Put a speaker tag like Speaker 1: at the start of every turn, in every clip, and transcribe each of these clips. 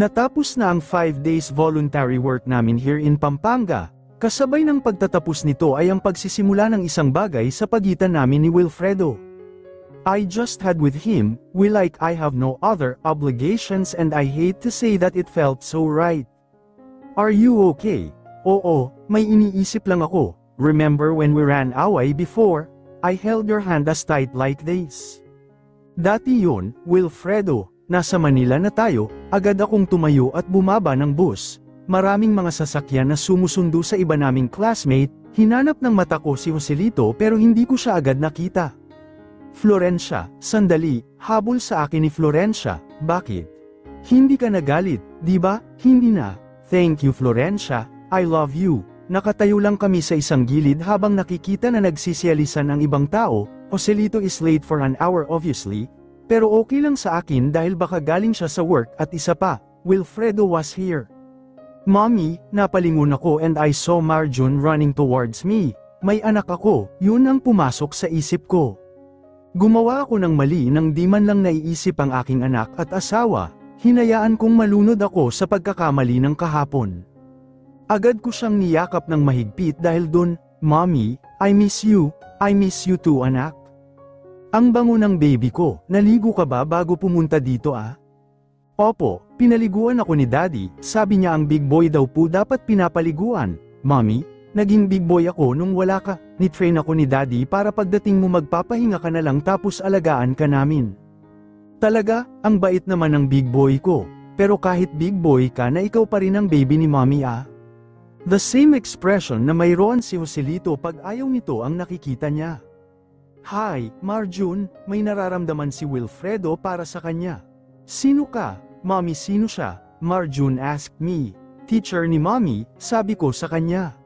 Speaker 1: Natapos na ang 5 days voluntary work namin here in Pampanga. Kasabay ng pagtatapos nito ay ang pagsisimula ng isang bagay sa pagitan namin ni Wilfredo. I just had with him, I have no other obligations and I hate to say that it felt so right. Are you okay? Oo, may iniisip lang ako. Remember when we ran away before? I held your hand as tight like this. Dati yun, Wilfredo. Nasa Manila na tayo, agad akong tumayo at bumaba ng bus. Maraming mga sasakyan na sumusundo sa iba naming classmate, hinanap ng mata ko si Joselito pero hindi ko siya agad nakita. Florencia, sandali, habol sa akin ni Florencia, bakit? Hindi ka nagalit, di ba? Hindi na. Thank you Florencia, I love you. Nakatayo lang kami sa isang gilid habang nakikita na nagsisialisan ang ibang tao. Joselito is late for an hour obviously. Pero okay lang sa akin dahil baka galing siya sa work at isa pa, Wilfredo was here. Mommy, napalingon ako and I saw Marjun running towards me. May anak ako, yun ang pumasok sa isip ko. Gumawa ako ng mali nang di man lang naiisip ang aking anak at asawa, hinayaan kong malunod ako sa pagkakamali ng kahapon. Agad ko siyang niyakap ng mahigpit dahil dun, Mommy, I miss you too anak. Ang bango ng baby ko, naligo ka ba bago pumunta dito ah? Opo, pinaliguan ako ni Daddy, sabi niya ang big boy daw po dapat pinapaliguan. Mommy, naging big boy ako nung wala ka, ni-train ako ni Daddy para pagdating mo magpapahinga ka na lang tapos alagaan ka namin. Talaga, ang bait naman ng big boy ko, pero kahit big boy ka na ikaw pa rin ang baby ni Mommy ah. The same expression na mayroon si Joselito pag ayaw nito ang nakikita niya. Hi, Marjun, may nararamdaman si Wilfredo para sa kanya. Sino ka? Mommy, sino siya? Marjun asked me. Teacher ni Mommy, sabi ko sa kanya.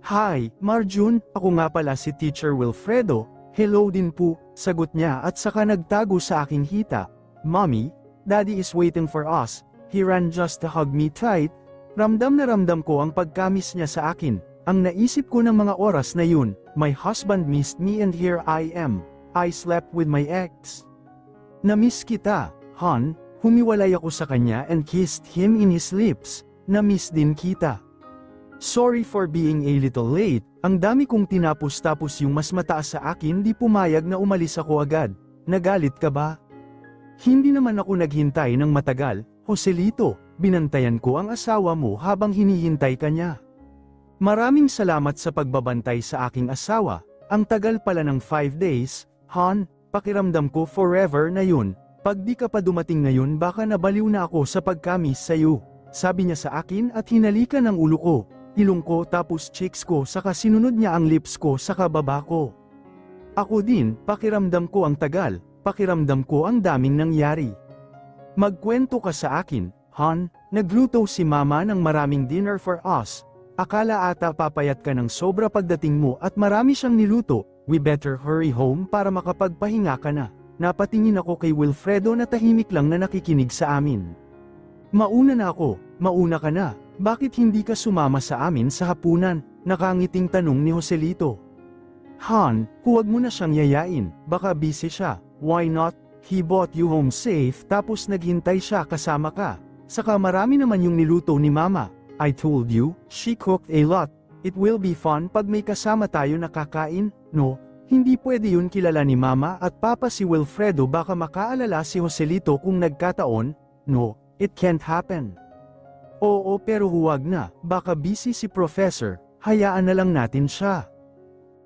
Speaker 1: Hi, Marjun, ako nga pala si Teacher Wilfredo. Hello din po, sagot niya at saka nagtago sa aking hita. Mommy, Daddy is waiting for us. He ran just to hug me tight. Ramdam na ramdam ko ang pagkamis niya sa akin. Ang naisip ko ng mga oras na yun, my husband missed me and here I am. I slept with my ex. Namiss kita, hon, humiwalay ako sa kanya and kissed him in his lips. Namiss din kita. Sorry for being a little late, ang dami kong tinapos-tapos yung mas mataas sa akin di pumayag na umalis ako agad. Nagalit ka ba? Hindi naman ako naghintay ng matagal, Joselito, binantayan ko ang asawa mo habang hinihintay ka niya. Maraming salamat sa pagbabantay sa aking asawa, ang tagal pala ng 5 days, hon, pakiramdam ko forever na yun, pag di ka pa dumating ngayon baka nabaliw na ako sa pagkamis sa'yo, sabi niya sa akin at hinalikan ng ulo ko, ilong ko tapos cheeks ko saka sinunod niya ang lips ko saka baba ko. Ako din, pakiramdam ko ang tagal, pakiramdam ko ang daming nangyari. Magkwento ka sa akin, hon, nagluto si mama ng maraming dinner for us. Akala ata papayat ka ng sobra pagdating mo at marami siyang niluto, we better hurry home para makapagpahinga ka na. Napatingin ako kay Wilfredo na tahimik lang na nakikinig sa amin. Mauna na ako, mauna ka na, bakit hindi ka sumama sa amin sa hapunan? Nakangiting tanong ni Joselito. Han, huwag mo na siyang yayain, baka busy siya, why not? He brought you home safe tapos naghintay siya kasama ka, saka marami naman yung niluto ni mama. I told you, she cooked a lot. It will be fun pag may kasama tayo na kakain, no? Hindi pwede yun kilala ni mama at papa si Wilfredo baka makaalala si Joselito kung nagkataon, no, it can't happen. Oo pero huwag na, baka busy si Professor, hayaan na lang natin siya.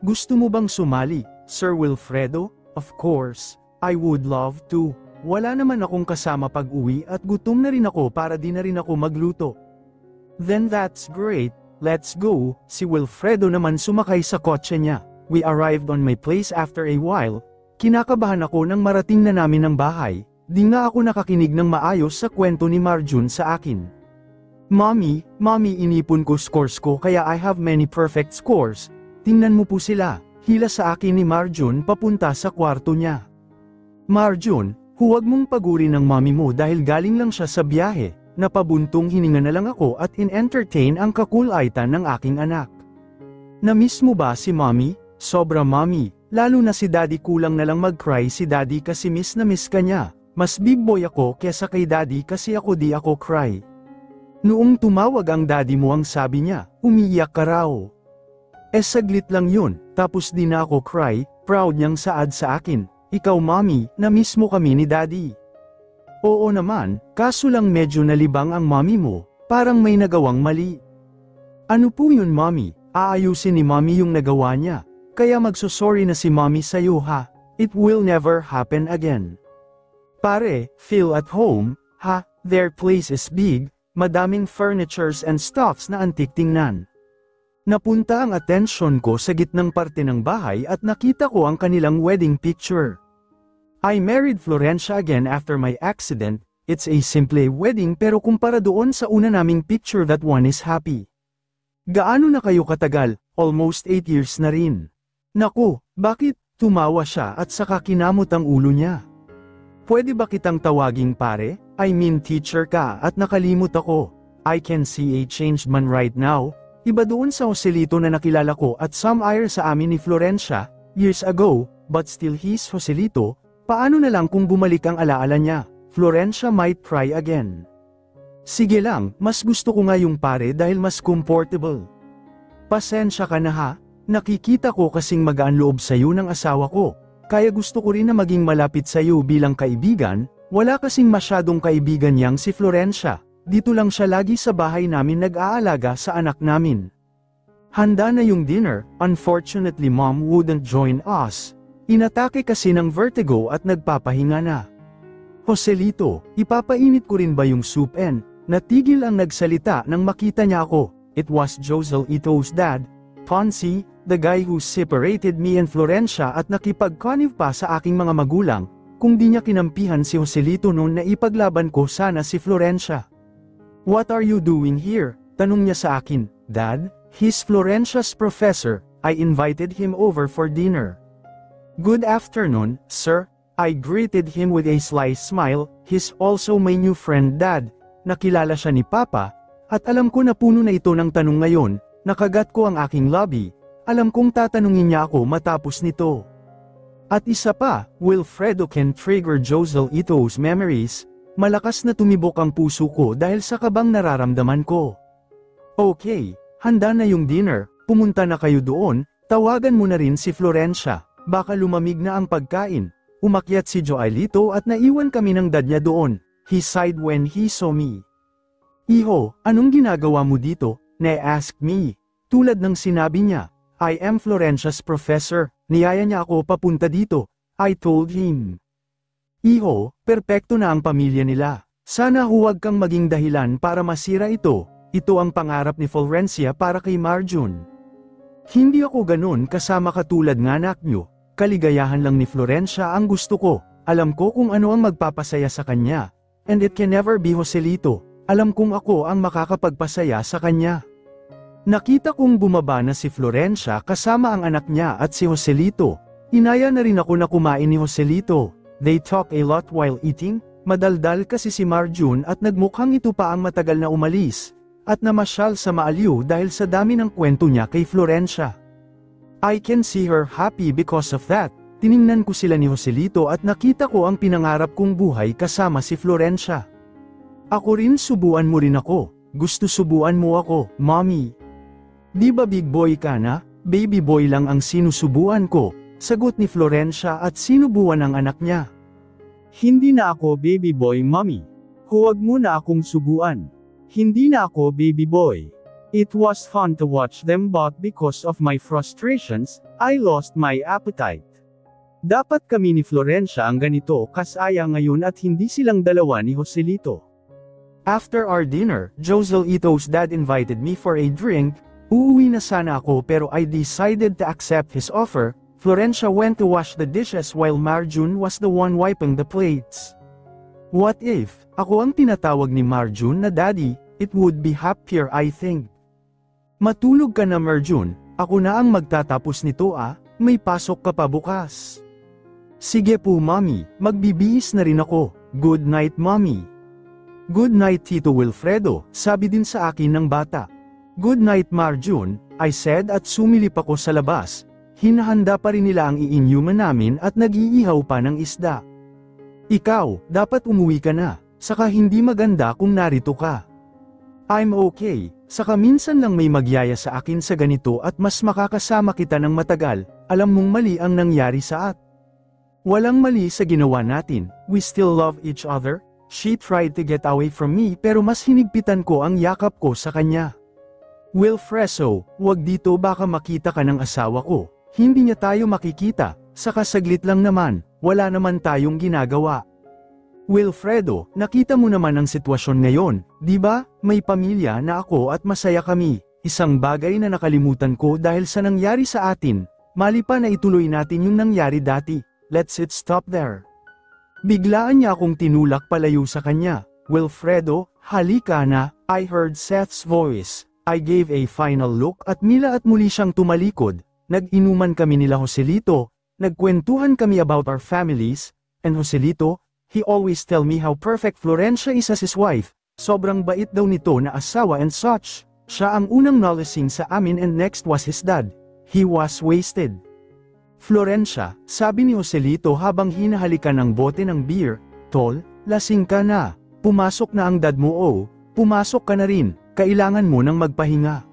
Speaker 1: Gusto mo bang sumali, Sir Wilfredo? Of course, I would love to. Wala naman akong kasama pag-uwi at gutom na rin ako para di na rin ako magluto. Then that's great, let's go. Si Wilfredo naman sumakay sa kotse niya. We arrived on my place after a while. Kinakabahan ako nang marating na namin ang bahay. Di nga ako nakakinig ng maayos sa kwento ni Marjun sa akin. Mommy, inipon ko scores ko kaya I have many perfect scores. Tingnan mo po sila, hila sa akin ni Marjun papunta sa kwarto niya. Marjun, huwag mong pagurin ng mommy mo dahil galing lang siya sa biyahe. Napabuntong hininga na lang ako at in-entertain ang kakulaitan ng aking anak. Namiss mo ba si mommy? Sobra mommy, lalo na si daddy kulang na lang mag-cry si daddy kasi miss na miss ka niya. Mas big boy ako kesa kay daddy kasi ako di ako cry. Noong tumawag ang daddy mo ang sabi niya, umiiyak ka raw. Saglit lang yun, tapos di na ako cry, proud niyang saad sa akin, ikaw mommy, na mismo kami ni daddy. Oo naman, kaso lang medyo nalibang ang mommy mo, parang may nagawang mali. Ano po yun mommy, aayusin ni mommy yung nagawa niya, kaya magsosorry na si mommy sa'yo ha, it will never happen again. Pare, feel at home, ha, their place is big, madaming furnitures and stuffs na antik tingnan. Napunta ang atensyon ko sa gitnang parte ng bahay at nakita ko ang kanilang wedding picture. I married Florencia again after my accident, it's a simple wedding pero kumpara doon sa una naming picture that one is happy. Gaano na kayo katagal? Almost 8 years na rin. Naku, bakit? Tumawa siya at saka kinamot ang ulo niya. Pwede ba kitang tawaging pare? I mean teacher ka at nakalimot ako. I can see a changed man right now. Iba doon sa Joselito na nakilala ko at some ire sa amin ni Florencia, years ago, but still he's Joselito. Paano na lang kung bumalik ang alaala niya? Florencia might try again. Sige lang, mas gusto ko nga yung pare dahil mas comfortable. Pasensya ka na ha, nakikita ko kasing magaan loob sa'yo ng asawa ko. Kaya gusto ko rin na maging malapit sa iyo bilang kaibigan, wala kasing masyadong kaibigan niyang si Florencia, dito lang siya lagi sa bahay namin nag-aalaga sa anak namin. Handa na yung dinner, unfortunately mom wouldn't join us. Inatake kasi ng vertigo at nagpapahinga na. Joselito, ipapainit ko rin ba yung soup and, natigil ang nagsalita nang makita niya ako, it was Joselito's dad, Ponzi, the guy who separated me and Florencia at nakipag-connive pa sa aking mga magulang, kung di niya kinampihan si Joselito noon na ipaglaban ko sana si Florencia. What are you doing here? Tanong niya sa akin, Dad, he's Florencia's professor, I invited him over for dinner. Good afternoon, sir, I greeted him with a sly smile, he's also my new friend Dad, nakilala siya ni Papa, at alam ko na puno na ito ng tanong ngayon, nakagat ko ang aking lobby. Alam kong tatanungin niya ako matapos nito. At isa pa, Wilfredo can trigger Joselito's memories. Malakas na tumibok ang puso ko dahil sa kabang nararamdaman ko. Okay, handa na yung dinner, pumunta na kayo doon, tawagan mo na rin si Florencia, baka lumamig na ang pagkain. Umakyat si Joelito at naiwan kami ng dad niya doon. He sighed when he saw me. Iho, anong ginagawa mo dito? Na-ask me. Tulad ng sinabi niya. I am Florencia's professor, niyaya niya ako papunta dito, I told him. Iho, perpekto na ang pamilya nila. Sana huwag kang maging dahilan para masira ito, ito ang pangarap ni Florencia para kay Marjun. Hindi ako ganun kasama katulad ng anak niyo, kaligayahan lang ni Florencia ang gusto ko, alam ko kung ano ang magpapasaya sa kanya, and it can never be Joselito, alam kong ako ang makakapagpasaya sa kanya. Nakita kong bumaba na si Florencia kasama ang anak niya at si Joselito. Inaya na rin ako na kumain ni Joselito. They talk a lot while eating, madaldal kasi si Marjun at nagmukhang ito pa ang matagal na umalis, at namasyal sa maaliw dahil sa dami ng kwento niya kay Florencia. I can see her happy because of that. Tiningnan ko sila ni Joselito at nakita ko ang pinangarap kong buhay kasama si Florencia. Ako rin subuan mo rin ako, gusto subuan mo ako, mommy. Di ba big boy ka na? Baby boy lang ang sinusubuan ko, sagot ni Florencia at sinubuan ang anak niya. Hindi na ako baby boy mommy. Huwag mo na akong subuan. Hindi na ako baby boy. It was fun to watch them but because of my frustrations, I lost my appetite. Dapat kami ni Florencia ang ganito kasaya ngayon at hindi silang dalawa ni Joselito. After our dinner, Joselito's dad invited me for a drink. Uuwi na sana ako pero I decided to accept his offer. Florencia went to wash the dishes while Marjun was the one wiping the plates. What if, ako ang tinatawag ni Marjun na daddy, it would be happier I think. Matulog ka na Marjun, ako na ang magtatapos nito may pasok ka pa bukas. Sige po mommy, magbibihis na rin ako, good night mommy. Good night Tito Wilfredo, sabi din sa akin ng bata. Good night Marjun, I said at sumilip ako sa labas. Hinahanda pa rin nila ang iinyuman namin at nag-iihaw pa ng isda. Ikaw, dapat umuwi ka na, saka hindi maganda kung narito ka. I'm okay, saka minsan lang may magyaya sa akin sa ganito at mas makakasama kita ng matagal, alam mong mali ang nangyari sa at. Walang mali sa ginawa natin, we still love each other. She tried to get away from me pero mas hinigpitan ko ang yakap ko sa kanya. Wilfredo, wag dito baka makita ka ng asawa ko, hindi niya tayo makikita, saka saglit lang naman, wala naman tayong ginagawa. Wilfredo, nakita mo naman ang sitwasyon ngayon, di ba? May pamilya na ako at masaya kami, isang bagay na nakalimutan ko dahil sa nangyari sa atin, mali pa na ituloy natin yung nangyari dati, let's it stop there. Biglaan niya akong tinulak palayo sa kanya, Wilfredo, halika na, I heard Seth's voice, I gave a final look at mila at muli siyang tumalikod, nag-inuman kami nila Joselito, nagkwentuhan kami about our families, and Joselito, he always tell me how perfect Florencia is as his wife, sobrang bait daw nito na asawa and such, siya ang unang nalasing sa amin and next was his dad, he was wasted. Florencia, sabi ni Joselito habang hinahalikan ng bote ng beer, tol, lasing ka na, pumasok na ang dad mo oh, pumasok ka na rin, kailangan mo nang magpahinga.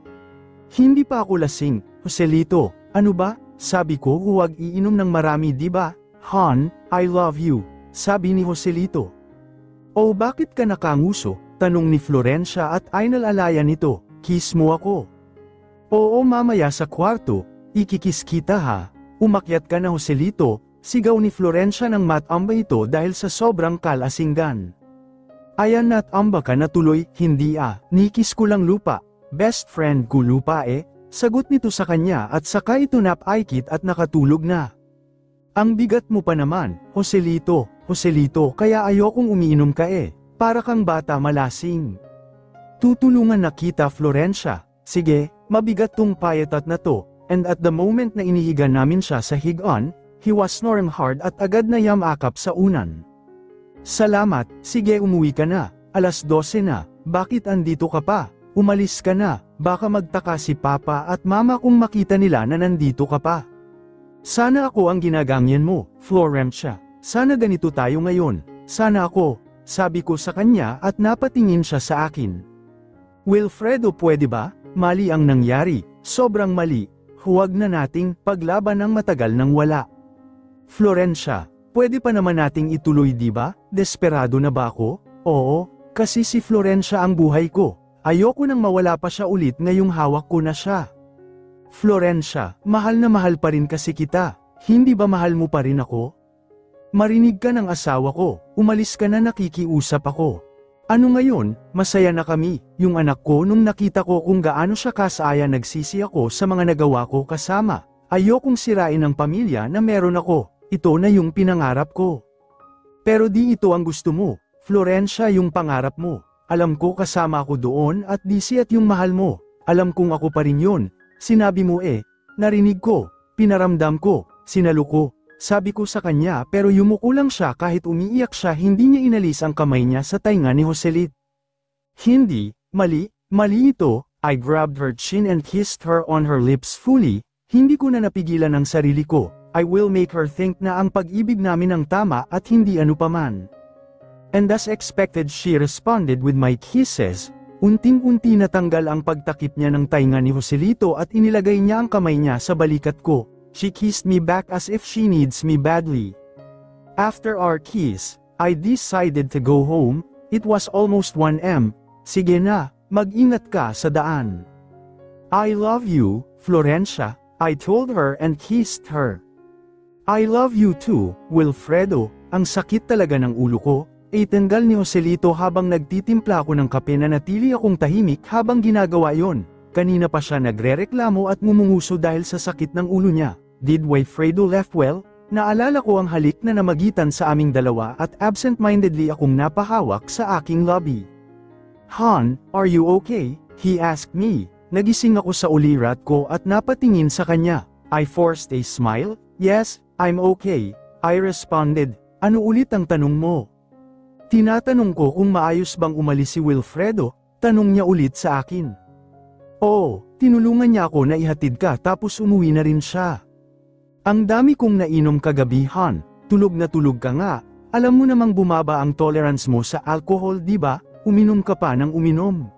Speaker 1: Hindi pa ako lasing, Joselito, ano ba? Sabi ko huwag iinom ng marami di ba? Han, I love you. Sabi ni Joselito. O bakit ka nakanguso? Tanong ni Florencia at ay nalalaya nito, kiss mo ako. Oo mamaya sa kwarto, ikikis kita ha. Umakyat ka na Joselito, sigaw ni Florencia ng matamba ito dahil sa sobrang kalasinggan. Ayan natamba ka na tuloy, hindi nikis ko lang lupa, best friend ko lupa sagot nito sa kanya at saka ito napaikit at nakatulog na. Ang bigat mo pa naman, Joselito, kaya ayokong umiinom ka para kang bata malasing. Tutulungan na kita Florencia, sige, mabigat tong payatat na to, and at the moment na inihiga namin siya sa higaan, he was snoring hard at agad na yamakap sa unan. Salamat, sige umuwi ka na, 12:00 na, bakit andito ka pa, umalis ka na, baka magtaka si Papa at Mama kung makita nila na nandito ka pa. Sana ako ang ginagangyan mo, Florencia. Sana ganito tayo ngayon, sana ako, sabi ko sa kanya at napatingin siya sa akin. Wilfredo pwede ba? Mali ang nangyari, sobrang mali, huwag na nating paglaban ng matagal nang wala. Florencia, pwede pa naman nating ituloy di ba? Desperado na ba ako? Oo, kasi si Florencia ang buhay ko, ayoko nang mawala pa siya ulit ngayong hawak ko na siya. Florencia, mahal na mahal pa rin kasi kita, hindi ba mahal mo pa rin ako? Marinig ka ng asawa ko, umalis ka na nakikiusap ako. Ano ngayon, masaya na kami, yung anak ko nung nakita ko kung gaano siya kasaya nagsisi ako sa mga nagawa ko kasama. Ayokong sirain ang pamilya na meron ako, ito na yung pinangarap ko. Pero di ito ang gusto mo, Florencia yung pangarap mo. Alam ko kasama ako doon at di siya't yung mahal mo, alam kong ako pa rin yun. Sinabi mo narinig ko, pinaramdam ko, sinalo ko. Sabi ko sa kanya pero yumuko lang siya kahit umiiyak siya hindi niya inalis ang kamay niya sa tainga ni Joselit. Hindi, mali ito, I grabbed her chin and kissed her on her lips fully, hindi ko na napigilan ang sarili ko, I will make her think na ang pag-ibig namin ang tama at hindi ano paman. And as expected she responded with my kisses, unting-unti natanggal ang pagtakip niya ng tainga ni Joselito at inilagay niya ang kamay niya sa balikat ko. She kissed me back as if she needs me badly. After our kiss, I decided to go home, it was almost 1 am, sige na, mag-ingat ka sa daan. I love you, Florencia, I told her and kissed her. I love you too, Wilfredo, ang sakit talaga ng ulo ko, tanggal ni Joselito habang nagtitimpla ako ng kape na natili akong tahimik habang ginagawa yon. Kanina pa siya nagrereklamo at ngumunguso dahil sa sakit ng ulo niya. Did Wilfredo left well? Naalala ko ang halik na namagitan sa aming dalawa at absent-mindedly akong napahawak sa aking lobby. Han, are you okay? He asked me. Nagising ako sa ulirat ko at napatingin sa kanya. I forced a smile. Yes, I'm okay. I responded. Ano ulit ang tanong mo? Tinatanong ko kung maayos bang umalis si Wilfredo, tanong niya ulit sa akin. Oo, tinulungan niya ako na ihatid ka tapos umuwi na rin siya. Ang dami kong nainom kagabi Han, tulog na tulog ka nga, Alam mo namang bumaba ang tolerance mo sa alcohol, di ba? Uminom ka pa ng uminom.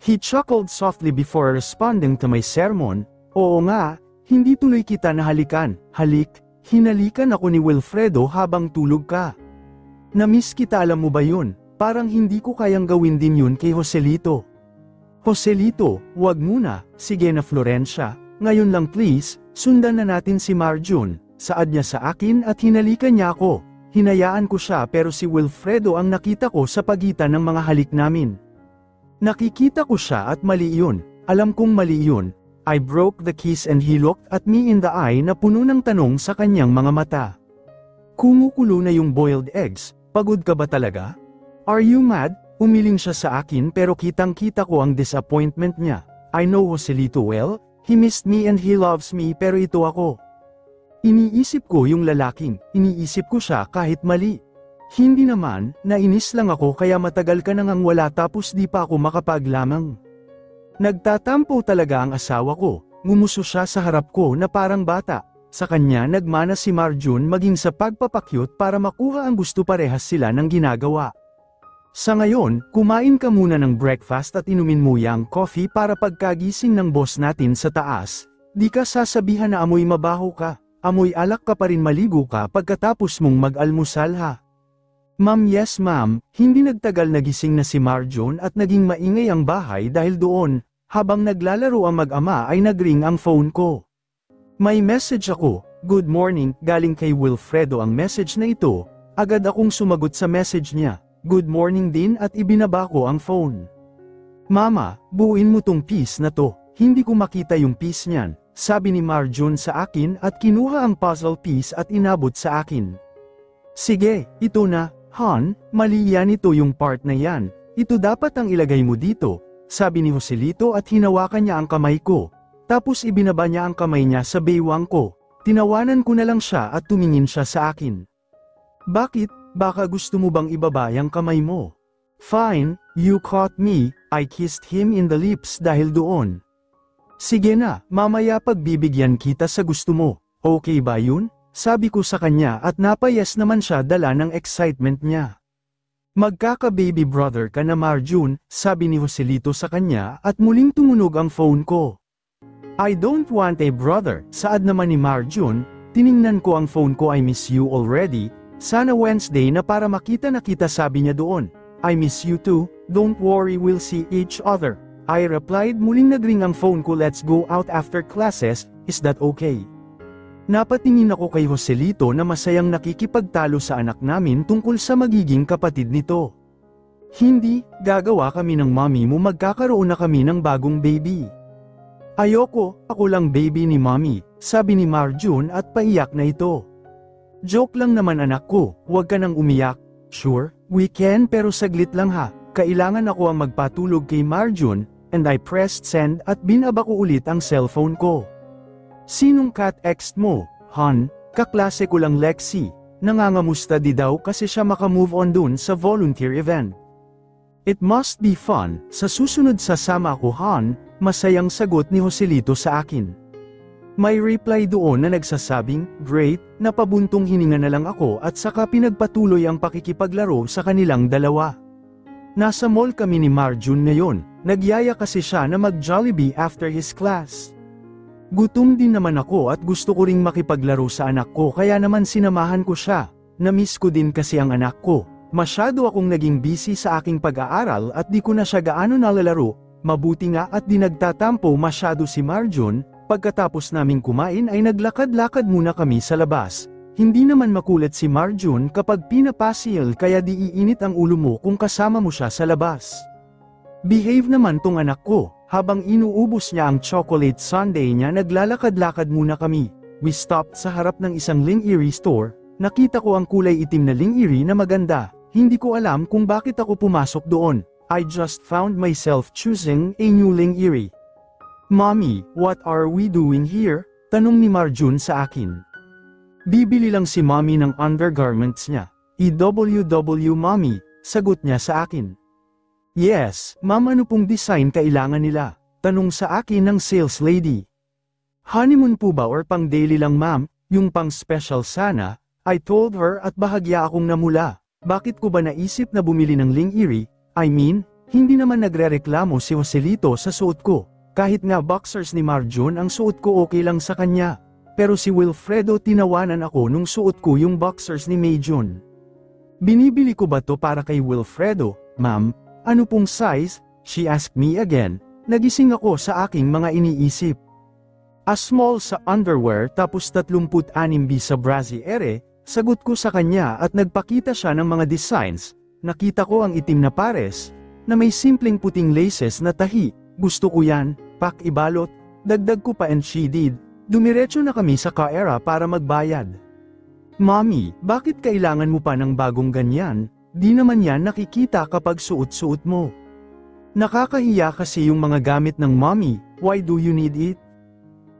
Speaker 1: He chuckled softly before responding to my sermon. Oo nga, hindi tuloy kita nahalikan. Halik, hinalikan ako ni Wilfredo habang tulog ka. Namiss kita, alam mo ba yun? Parang hindi ko kayang gawin din yun kay Joselito. Joselito, wag muna, sige na Florencia, ngayon lang please, sundan na natin si Marjun. Saad niya sa akin at hinalikan niya ako. Hinayaan ko siya pero si Wilfredo ang nakita ko sa pagitan ng mga halik namin. Nakikita ko siya at mali yun, alam kong mali yun. I broke the kiss and he looked at me in the eye na puno ng tanong sa kanyang mga mata. Kumukulo na yung boiled eggs, pagod ka ba talaga? Are you mad? Umiling siya sa akin pero kitang-kita ko ang disappointment niya. I know Joselito well, he missed me and he loves me pero ito ako. Iniisip ko yung lalaking, iniisip ko siya kahit mali. Hindi naman, nainis lang ako kaya matagal ka nang wala tapos di pa ako makapaglamang. Nagtatampo talaga ang asawa ko, ngumuso siya sa harap ko na parang bata. Sa kanya nagmana si Marjun maging sa pagpapakyut para makuha ang gusto, parehas sila ng ginagawa. Sa ngayon, kumain ka muna ng breakfast at inumin mo yang coffee para pagkagising ng boss natin sa taas, di ka sasabihan na amoy mabaho ka. Amoy alak ka pa rin, maligo ka pagkatapos mong mag-almusal ha. Ma'am, yes ma'am, hindi nagtagal nagising na si Marjun at naging maingay ang bahay dahil doon, habang naglalaro ang mag-ama ay nagring ang phone ko. May message ako, good morning, galing kay Wilfredo ang message na ito, agad akong sumagot sa message niya, good morning din at ibinaba ko ang phone. Mama, buuin mo tong piece na to, hindi ko makita yung piece niyan. Sabi ni Marjun sa akin at kinuha ang puzzle piece at inabot sa akin. Sige, ito na, Han, mali yan, ito yung part na yan, ito dapat ang ilagay mo dito, sabi ni Joselito at hinawakan niya ang kamay ko. Tapos ibinaba niya ang kamay niya sa baywang ko, tinawanan ko na lang siya at tumingin siya sa akin. Bakit, baka gusto mo bang ibaba yung kamay mo? Fine, you caught me, I kissed him in the lips dahil doon. Sige na, mamaya pagbibigyan kita sa gusto mo, okay ba yun? Sabi ko sa kanya at napayas naman siya dala ng excitement niya. Magkaka-baby brother ka na Marjun, sabi ni Joselito sa kanya at muling tumunog ang phone ko. I don't want a brother, saad naman ni Marjun, tiningnan ko ang phone ko, I miss you already, sana Wednesday na para makita na kita, sabi niya doon. I miss you too, don't worry, we'll see each other. I replied, muling nagring ang phone ko, let's go out after classes, is that okay? Napatingin ako kay Joselito na masayang nakikipagtalo sa anak namin tungkol sa magiging kapatid nito. Hindi, gagawa kami ng mommy mo, magkakaroon na kami ng bagong baby. Ayoko, ako lang baby ni mommy, sabi ni Marjun at paiyak na ito. Joke lang naman anak ko, huwag ka nang umiyak. Sure, we can pero saglit lang ha, kailangan ako ang magpatulog kay Marjun. And I pressed send at binaba ko ulit ang cellphone ko. Sinong cat ext mo, Han? Kaklase ko lang Lexi. Nangangamusta di daw kasi siya makamove on dun sa volunteer event. It must be fun, sa susunod sasama ako Han, masayang sagot ni Joselito sa akin. May reply doon na nagsasabing, great, napabuntong hininga na lang ako at saka pinagpatuloy ang pakikipaglaro sa kanilang dalawa. Nasa mall kami ni Marjun ngayon, nagyaya kasi siya na mag-Jollibee after his class. Gutom din naman ako at gusto ko ring makipaglaro sa anak ko kaya naman sinamahan ko siya. Namiss ko din kasi ang anak ko. Masyado akong naging busy sa aking pag-aaral at di ko na siya gaano nalalaro, mabuti nga at di nagtatampo masyado si Marjun. Pagkatapos naming kumain ay naglakad-lakad muna kami sa labas. Hindi naman makulit si Marjun kapag pinapasil kaya di iinit ang ulo mo kung kasama mo siya sa labas. Behave naman tong anak ko, habang inuubos niya ang chocolate sundae niya naglalakad-lakad muna kami. We stopped sa harap ng isang lingerie store, nakita ko ang kulay itim na lingerie na maganda, hindi ko alam kung bakit ako pumasok doon. I just found myself choosing a new lingerie. Mommy, what are we doing here? Tanong ni Marjun sa akin. Bibili lang si mommy ng undergarments niya. EWW mommy, sagot niya sa akin. Yes, ma'am, ano pong design kailangan nila? Tanong sa akin ng sales lady. Honeymoon po ba or pang daily lang ma'am, yung pang special sana, I told her at bahagya akong namula. Bakit ko ba naisip na bumili ng Ling Erie? I mean, hindi naman nagrereklamo si Joselito sa suot ko. Kahit nga boxers ni Marjon ang suot ko okay lang sa kanya. Pero si Wilfredo tinawanan ako nung suot ko yung boxers ni Majon. Binibili ko ba to para kay Wilfredo, ma'am? Ano pong size? She asked me again. Nagising ako sa aking mga iniisip. A small sa underwear tapos 36B sa brassiere, sagot ko sa kanya at nagpakita siya ng mga designs. Nakita ko ang itim na pares, na may simpleng puting laces na tahi. Gusto ko yan, pakibalot, dagdag ko pa and she did. Dumiretso na kami sa Kaera para magbayad. Mommy, bakit kailangan mo pa ng bagong ganyan? Di naman yan nakikita kapag suot-suot mo. Nakakahiya kasi yung mga gamit ng mommy, why do you need it?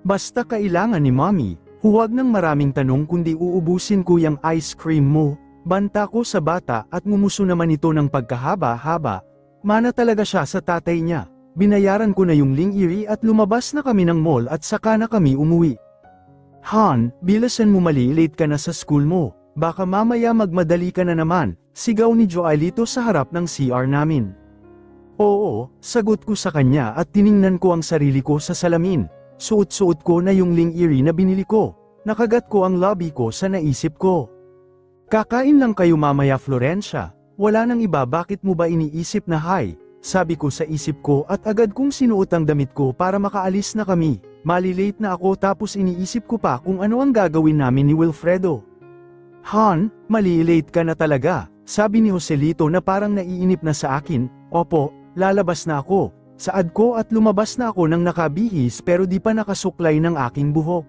Speaker 1: Basta kailangan ni mommy, huwag ng maraming tanong kundi uubusin ko yung ice cream mo. Banta ko sa bata at ngumuso naman ito ng pagkahaba-haba. Mana talaga siya sa tatay niya. Binayaran ko na yung Ling Erie at lumabas na kami ng mall at saka na kami umuwi. Han, bilasan mo late ka na sa school mo. Baka mamaya magmadali ka na naman, sigaw ni Joelito sa harap ng CR namin. Oo, sagot ko sa kanya at tiningnan ko ang sarili ko sa salamin. Suot-suot ko na yung Ling Erie na binili ko. Nakagat ko ang lobby ko sa naisip ko. Kakain lang kayo mamaya Florencia. Wala nang iba, bakit mo ba iniisip na hi? Sabi ko sa isip ko at agad kong sinuot ang damit ko para makaalis na kami. Malilate na ako tapos iniisip ko pa kung ano ang gagawin namin ni Wilfredo. Han, malilate ka na talaga, sabi ni Joselito na parang naiinip na sa akin. Opo, lalabas na ako. Saad ko at lumabas na ako ng nakabihis pero di pa nakasuklay ng aking buhok.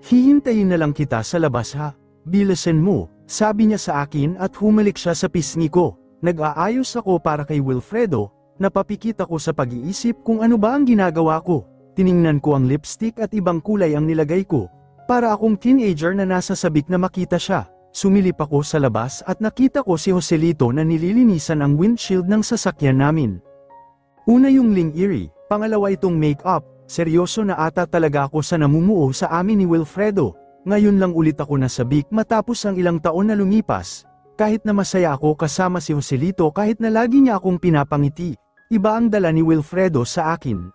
Speaker 1: Hihintayin na lang kita sa labas ha. Bilasan mo, sabi niya sa akin at humalik siya sa pisngi ko. Nag-aayos ako para kay Wilfredo, napapikit ako sa pag-iisip kung ano ba ang ginagawa ko. Tiningnan ko ang lipstick at ibang kulay ang nilagay ko. Para akong teenager na nasa sabik na makita siya. Sumilip ako sa labas at nakita ko si Joselito na nililinisan ang windshield ng sasakyan namin. Una yung Ling Erie, pangalawa itong make-up. Seryoso na ata talaga ako sa namumuo sa amin ni Wilfredo. Ngayon lang ulit ako nasabik matapos ang ilang taon na lumipas. Kahit na masaya ako kasama si Joselito kahit na lagi niya akong pinapangiti. Iba ang dala ni Wilfredo sa akin.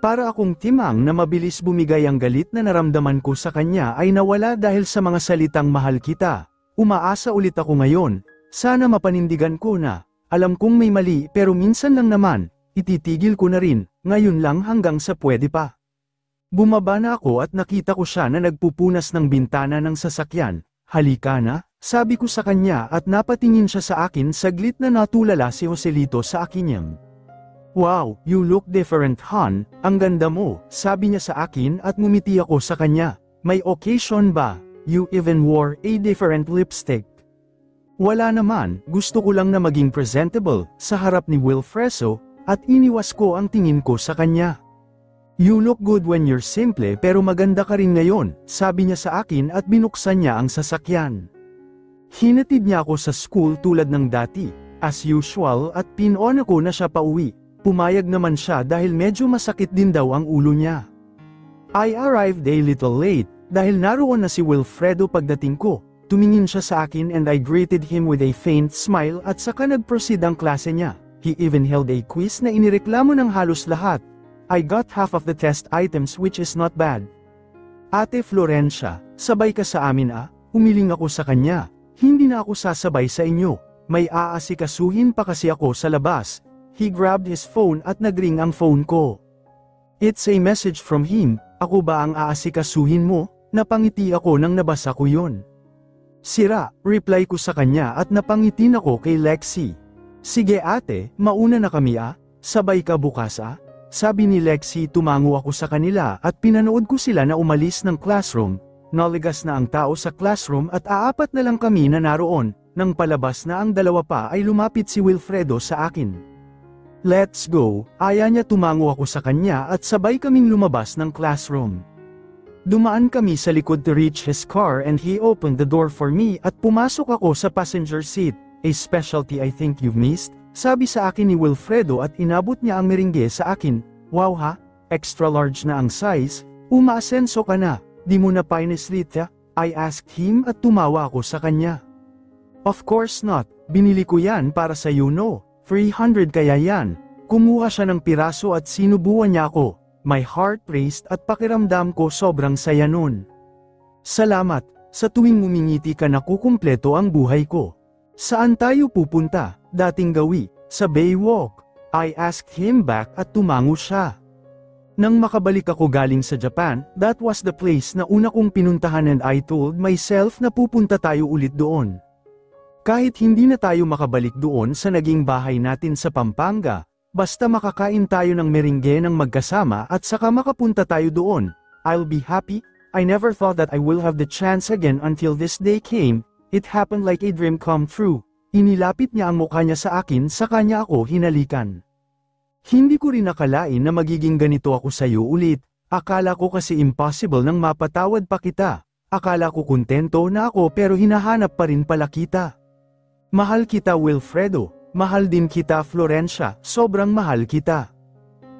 Speaker 1: Para akong timang na mabilis bumigay ang galit na naramdaman ko sa kanya ay nawala dahil sa mga salitang mahal kita. Umaasa ulit ako ngayon, sana mapanindigan ko na, alam kong may mali pero minsan lang naman, ititigil ko na rin, ngayon lang hanggang sa pwede pa. Bumaba na ako at nakita ko siya na nagpupunas ng bintana ng sasakyan. Halika na, sabi ko sa kanya at napatingin siya sa akin saglit na natulala si Joselito sa akin. Wow, you look different Han, ang ganda mo, sabi niya sa akin at ngumiti ako sa kanya. May occasion ba? You even wore a different lipstick. Wala naman, gusto ko lang na maging presentable, sa harap ni Wilfredo, at iniwas ko ang tingin ko sa kanya. You look good when you're simple pero maganda ka rin ngayon, sabi niya sa akin at binuksan niya ang sasakyan. Hinatid niya ako sa school tulad ng dati, as usual at pinona ko na siya pauwi. Pumayag naman siya dahil medyo masakit din daw ang ulo niya. I arrived a little late, dahil naroon na si Wilfredo pagdating ko. Tumingin siya sa akin and I greeted him with a faint smile at saka nag-proceed ang klase niya. He even held a quiz na inireklamo ng halos lahat. I got half of the test items which is not bad. Ate Florencia, sabay ka sa amin Humiling ako sa kanya. Hindi na ako sasabay sa inyo. May aasikasuhin pa kasi ako sa labas. He grabbed his phone at nagring ang phone ko. It's a message from him, ako ba ang aasikasuhin mo? Napangiti ako nang nabasa ko yon. Sira, reply ko sa kanya at napangitin ako kay Lexi. Sige ate, mauna na kami sabay ka bukas Sabi ni Lexi. Tumango ako sa kanila at pinanood ko sila na umalis ng classroom. Naligas na ang tao sa classroom at aapat na lang kami na naroon. Nang palabas na ang dalawa pa ay lumapit si Wilfredo sa akin. Let's go, aya niya. Tumango ako sa kanya at sabay kaming lumabas ng classroom. Dumaan kami sa likod to reach his car and he opened the door for me at pumasok ako sa passenger seat. A specialty I think you've missed, sabi sa akin ni Wilfredo at inabot niya ang merengue sa akin. Wow ha, extra large na ang size, umaasenso ka na, di mo na pineslit I asked him at tumawa ako sa kanya. Of course not, binili ko yan para sa you know, 300 kaya yan. Kumuha siya ng piraso at sinubuan niya ako. My heart raced at pakiramdam ko sobrang saya nun. Salamat, sa tuwing ngumingiti ka nakukumpleto ang buhay ko. Saan tayo pupunta? Dating gawi, sa Baywalk. I asked him back at tumango siya. Nang makabalik ako galing sa Japan, that was the place na una kong pinuntahan and I told myself na pupunta tayo ulit doon. Kahit hindi na tayo makabalik doon sa naging bahay natin sa Pampanga, basta makakain tayo ng meringge ng magkasama at saka makapunta tayo doon, I'll be happy. I never thought that I will have the chance again until this day came. It happened like a dream come true. Inilapit niya ang mukha niya sa akin sa kanya ako hinalikan. Hindi ko rin nakalain na magiging ganito ako sa iyo ulit. Akala ko kasi impossible nang mapatawad pa kita. Akala ko kontento na ako pero hinahanap pa rin pala kita. Mahal kita Wilfredo, mahal din kita Florencia, sobrang mahal kita.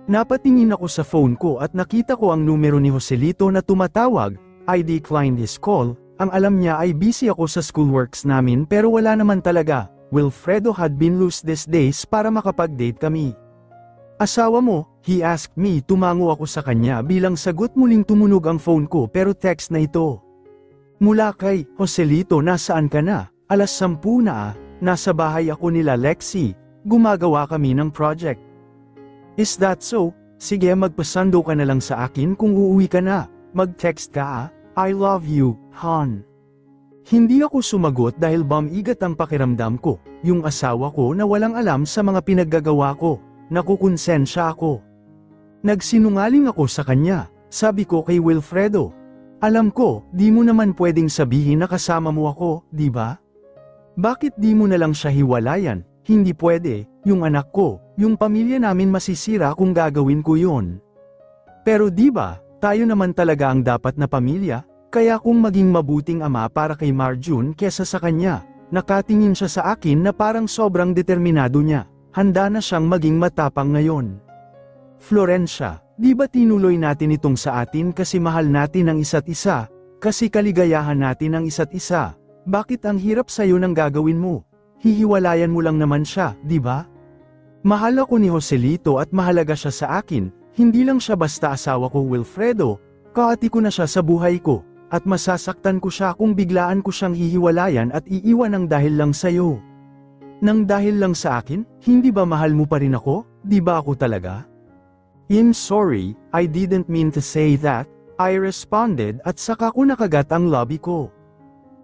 Speaker 1: Napatingin ako sa phone ko at nakita ko ang numero ni Joselito na tumatawag. I declined his call. Ang alam niya ay busy ako sa schoolworks namin pero wala naman talaga. Wilfredo had been loose these days para makapag-date kami. Asawa mo? He asked me. Tumango ako sa kanya bilang sagot. Muling tumunog ang phone ko pero text na ito. Mula kay Joselito, nasaan ka na? 10:00 na. Nasa bahay ako nila Lexi. Gumagawa kami ng project. Is that so? Sige, magpasando ka na lang sa akin kung uuwi ka na. Mag-text ka. I love you, hon. Hindi ako sumagot dahil bumigat ang pakiramdam ko. Yung asawa ko na walang alam sa mga pinaggagawa ko. Nakukonsensya ako. Nagsinungaling ako sa kanya. Sabi ko kay Wilfredo. Alam ko, di mo naman pwedeng sabihin na kasama mo ako, di ba? Bakit di mo na lang siya hiwalayan? Hindi pwede, yung anak ko, yung pamilya namin masisira kung gagawin ko yun. Pero di ba, tayo naman talaga ang dapat na pamilya, kaya kung maging mabuting ama para kay Marjun kesa sa kanya, nakatingin siya sa akin na parang sobrang determinado niya, handa na siyang maging matapang ngayon. Florencia, di ba tinuloy natin itong sa atin kasi mahal natin ang isa't isa, kasi kaligayahan natin ang isa't isa, bakit ang hirap sa'yo ng gagawin mo? Hihiwalayan mo lang naman siya, di ba? Mahal ako ni Joselito at mahalaga siya sa akin. Hindi lang siya basta asawa ko Wilfredo, kaati ko na siya sa buhay ko, at masasaktan ko siya kung biglaan ko siyang hihiwalayan at iiwan ng dahil lang sa'yo. Nang dahil lang sa akin, hindi ba mahal mo pa rin ako? Di ba ako talaga? I'm sorry, I didn't mean to say that, I responded at saka ko nakagat ang labi ko.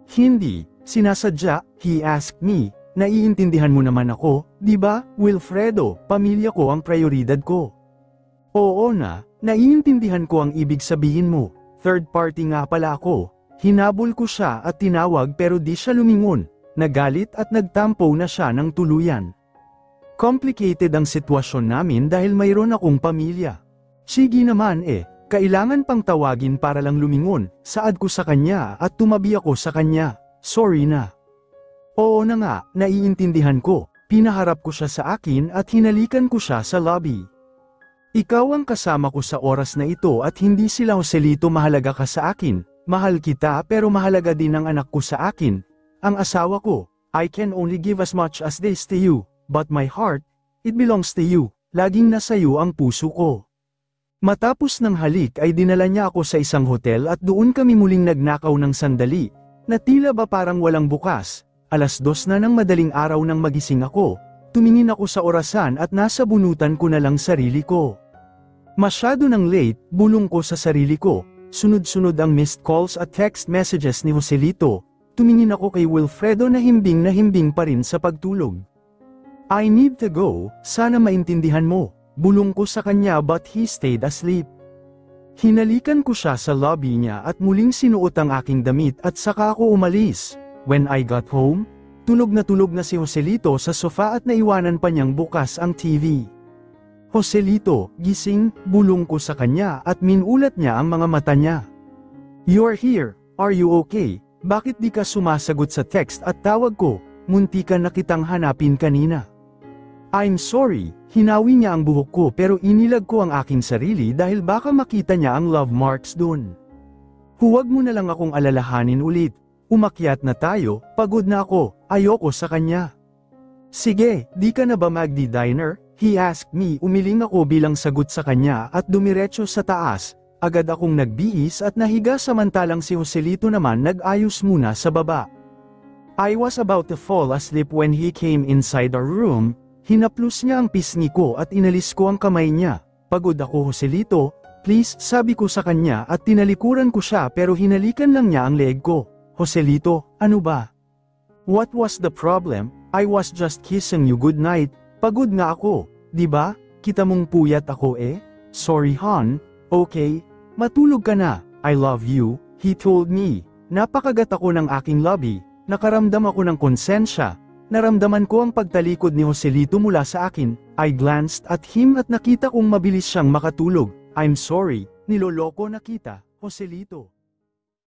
Speaker 1: Hindi, sinasadya, he asked me, naiintindihan mo naman ako, di ba, Wilfredo, pamilya ko ang prioridad ko. Oo na, naiintindihan ko ang ibig sabihin mo, third party nga pala ako. Hinabol ko siya at tinawag pero di siya lumingon, nagalit at nagtampo na siya ng tuluyan. Complicated ang sitwasyon namin dahil mayroon akong pamilya. Sige naman kailangan pang tawagin para lang lumingon, saad ko sa kanya at tumabi ako sa kanya, sorry na. Oo na nga, naiintindihan ko, pinaharap ko siya sa akin at hinalikan ko siya sa lobby. Ikaw ang kasama ko sa oras na ito at hindi sila Joselito, mahalaga ka sa akin, mahal kita pero mahalaga din ang anak ko sa akin, ang asawa ko, I can only give as much as this to you, but my heart, it belongs to you, laging nasa iyo ang puso ko. Matapos ng halik ay dinala niya ako sa isang hotel at doon kami muling nagnakaw ng sandali, na tila ba parang walang bukas, 2:00 na ng madaling araw nang magising ako, tumingin ako sa orasan at nasa bunutan ko na lang sarili ko. Masyado nang late, bulong ko sa sarili ko, sunod-sunod ang missed calls at text messages ni Joselito, tumingin ako kay Wilfredo na himbing pa rin sa pagtulog. I need to go, sana maintindihan mo, bulong ko sa kanya but he stayed asleep. Hinalikan ko siya sa lobby niya at muling sinuot ang aking damit at saka ako umalis. When I got home, tulog na si Joselito sa sofa at naiwanan pa niyang bukas ang TV. Joselito, gising, bulong ko sa kanya at minulat niya ang mga mata niya. You're here, are you okay? Bakit di ka sumasagot sa text at tawag ko? Muntikan na kitang hanapin kanina. I'm sorry, hinawi niya ang buhok ko pero inilag ko ang aking sarili dahil baka makita niya ang love marks dun. Huwag mo na lang akong alalahanin ulit. Umakyat na tayo, pagod na ako, ayoko sa kanya. Sige, di ka na ba magdi-diner? He asked me. Umiling ako bilang sagot sa kanya at dumiretso sa taas. Agad akong nagbihis at nahiga samantalang si Joselito naman nag-ayos muna sa baba. I was about to fall asleep when he came inside our room. Hinaplos niya ang pisngi ko at inalis ko ang kamay niya. Pagod ako, Joselito, please, sabi ko sa kanya at tinalikuran ko siya pero hinalikan lang niya ang leeg ko. Joselito, ano ba? What was the problem? I was just kissing you good night. Pagod nga ako, di ba? Kita mong puyat ako eh? Sorry hon. Okay, matulog ka na. I love you, he told me. Napakagat ako ng aking lobby. Nakaramdam ako ng konsensya. Naramdaman ko ang pagtalikod ni Joselito mula sa akin. I glanced at him at nakita kong mabilis siyang makatulog. I'm sorry, niloloko na kita, Joselito.